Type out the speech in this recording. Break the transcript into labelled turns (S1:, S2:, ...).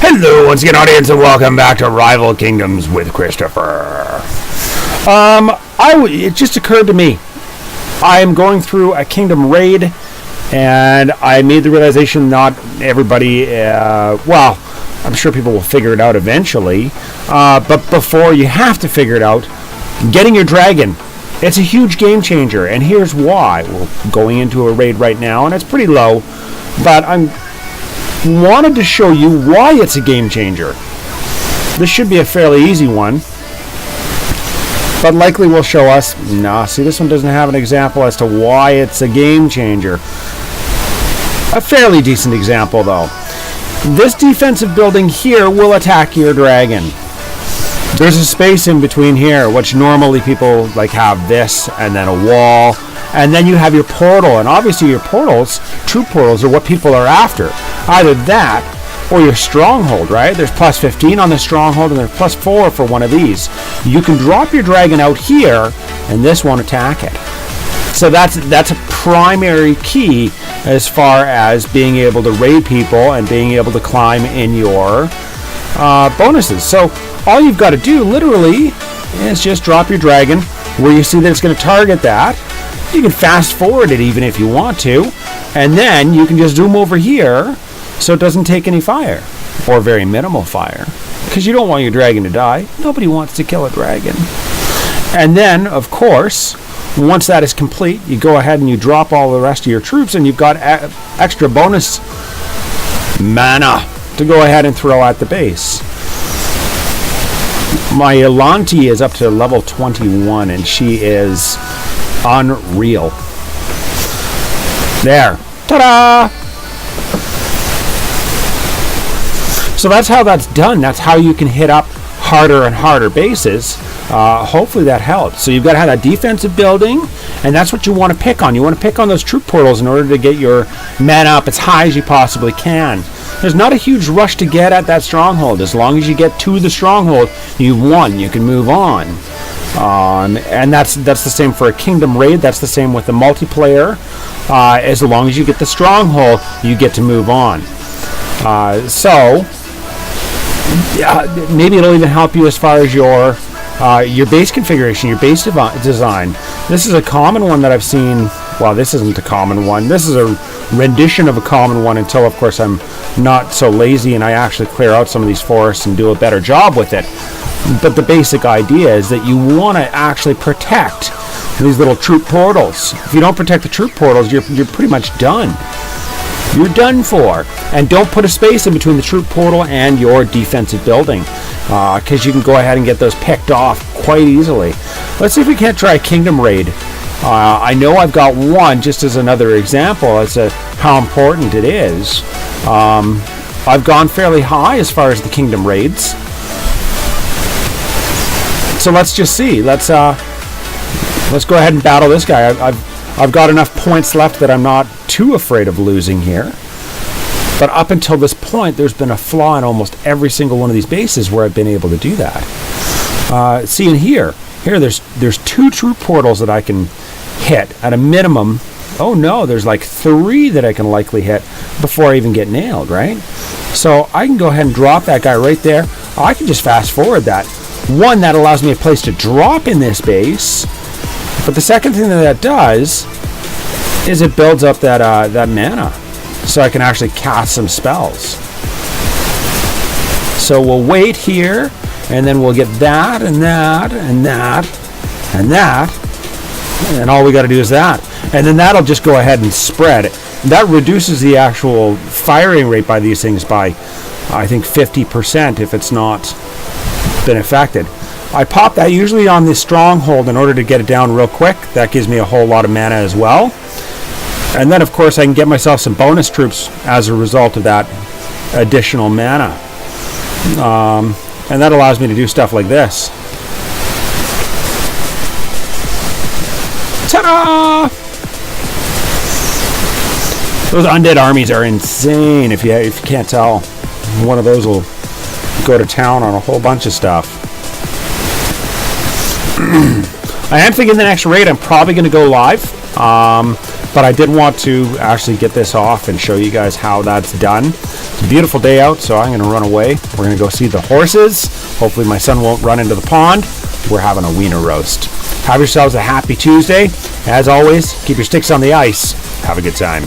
S1: Hello, once again, audience, and welcome back to Rival Kingdoms with Christopher. It just occurred to me, I am going through a kingdom raid, and I made the realization not everybody, well, I'm sure people will figure it out eventually, but before you have to figure it out, getting your dragon, it's a huge game changer, and here's why. We're going into a raid right now, and it's pretty low, but I wanted to show you why it's a game changer. This should be a fairly easy one, but likely will show us. Nah, see, this one doesn't have an example as to why it's a game changer. A fairly decent example, though. This defensive building here will attack your dragon. There's a space in between here, which normally people like have this and then a wall, and then you have your portal, and obviously your portals, true portals, are what people are after. Either that or your stronghold, right? There's plus 15 on the stronghold, and there's plus 4 for one of these. You can drop your dragon out here, and this won't attack it. So that's a primary key as far as being able to raid people and being able to climb in your bonuses. So all you've got to do, literally, is just drop your dragon where you see that it's going to target that. You can fast forward it even if you want to, and then you can just zoom over here so it doesn't take any fire, or very minimal fire, because you don't want your dragon to die. Nobody wants to kill a dragon. And then, of course, once that is complete, you go ahead and you drop all the rest of your troops, and you've got extra bonus mana to go ahead and throw at the base. My Elanti is up to level 21, and she is unreal. There. Ta-da! So that's how that's done. That's how you can hit up harder and harder bases. Hopefully that helps. So you've got to have that defensive building, and that's what you want to pick on. You want to pick on those troop portals in order to get your mana up as high as you possibly can. There's not a huge rush to get at that stronghold. As long as you get to the stronghold, you've won. You can move on. And that's the same for a kingdom raid. That's the same with the multiplayer. As long as you get the stronghold, you get to move on. So maybe it'll even help you as far as your base configuration, your base design. This is a common one that I've seen. Well, this isn't a common one. This is a rendition of a common one until, of course, I'm not so lazy and I actually clear out some of these forests and do a better job with it. But the basic idea is that you want to actually protect these little troop portals. If you don't protect the troop portals, you're pretty much done. You're done for. And don't put a space in between the troop portal and your defensive building, because you can go ahead and get those picked off quite easily. Let's see if we can't try a kingdom raid. I know I've got one just as another example as to how important it is. I've gone fairly high as far as the kingdom raids. So let's just see. Let's go ahead and battle this guy. I've got enough points left that I'm not too afraid of losing here. But up until this point, there's been a flaw in almost every single one of these bases where I've been able to do that. See in here there's 2 troop portals that I can hit at a minimum. Oh no, there's like 3 that I can likely hit before I even get nailed, right? So I can go ahead and drop that guy right there. I can just fast forward that. One, that allows me a place to drop in this base. But the second thing that does is it builds up that mana, so I can actually cast some spells. So we'll wait here, and then we'll get that, and that, and that, and that, and all we got to do is that. And then that'll just go ahead and spread. That reduces the actual firing rate by these things by, I think, 50% if it's not been affected. I pop that usually on the stronghold in order to get it down real quick. That gives me a whole lot of mana as well. And then, of course, I can get myself some bonus troops as a result of that additional mana. And that allows me to do stuff like this. Ta-da! Those undead armies are insane. If you can't tell, one of those will go to town on a whole bunch of stuff. I am thinking the next raid I'm probably going to go live, but I did want to actually get this off and show you guys how that's done. Beautiful day out, so I'm going to run away. We're going to go see the horses. Hopefully my son won't run into the pond. We're having a wiener roast. Have yourselves a happy Tuesday. As always, keep your sticks on the ice. Have a good time.